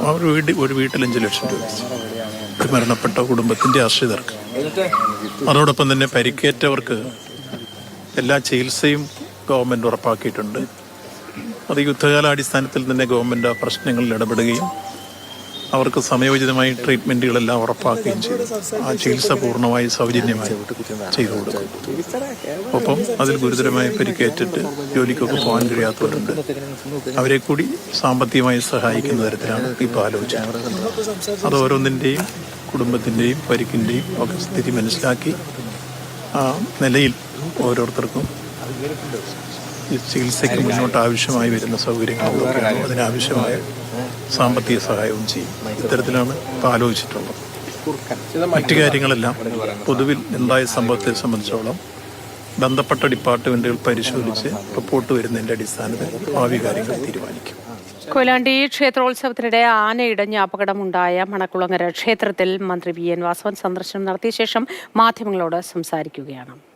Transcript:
ഒരു വീട്ടിൽ 5 ലക്ഷം രൂപ ഒരു മരണപ്പെട്ട കുടുംബത്തിൻ്റെ ആശ്രിതർക്ക്. അതോടൊപ്പം തന്നെ പരിക്കേറ്റവർക്ക് എല്ലാ ചികിത്സയും ഗവൺമെൻറ് ഉറപ്പാക്കിയിട്ടുണ്ട്. അത് യുദ്ധകാലാടിസ്ഥാനത്തിൽ തന്നെ ഗവൺമെൻറ് ആ പ്രശ്നങ്ങളിൽ ഇടപെടുകയും അവർക്ക് സമയോചിതമായി ട്രീറ്റ്മെൻറ്റുകളെല്ലാം ഉറപ്പാക്കുകയും ചെയ്തു. ആ ചികിത്സ പൂർണ്ണമായി സൗജന്യമായി ചെയ്തു കൊടുക്കും. ഒപ്പം അതിൽ ഗുരുതരമായി പരിക്കേറ്റിട്ട് ജോലിക്കൊക്കെ പോകാൻ കഴിയാത്തവരുണ്ട്. അവരെ കൂടി സാമ്പത്തികമായി സഹായിക്കുന്ന തരത്തിലാണ് ഇപ്പോൾ ആലോചിച്ചത്. അത് ഓരോന്നിൻ്റെയും കുടുംബത്തിൻ്റെയും പരിക്കിൻ്റെയും ഒക്കെ സ്ഥിതി മനസ്സിലാക്കി ആ നിലയിൽ ഓരോരുത്തർക്കും ഈ ചികിത്സയ്ക്ക് മുന്നോട്ട് ആവശ്യമായി വരുന്ന സൗകര്യങ്ങളൊക്കെയാണ് അതിനാവശ്യമായ സാമ്പത്തിക സഹായവും ചെയ്യും. ഇത്തരത്തിലാണ് ഇപ്പോൾ ആലോചിച്ചിട്ടുള്ളത്. മറ്റു കാര്യങ്ങളെല്ലാം പൊതുവിൽ ഉണ്ടായ സംഭവത്തെ സംബന്ധിച്ചോളം ബന്ധപ്പെട്ട ഡിപ്പാർട്ട്മെൻറ്റുകൾ പരിശോധിച്ച് റിപ്പോർട്ട് വരുന്നതിൻ്റെ അടിസ്ഥാനത്തിൽ ഭാവി കാര്യങ്ങൾ തീരുമാനിക്കും. കൊയിലാണ്ടി ക്ഷേത്രോത്സവത്തിനിടെ ആനയിടഞ്ഞ് അപകടമുണ്ടായ മണക്കുളങ്ങര ക്ഷേത്രത്തിൽ മന്ത്രി വി എൻ വാസവൻ സന്ദർശനം നടത്തിയ ശേഷം മാധ്യമങ്ങളോട് സംസാരിക്കുകയാണ്.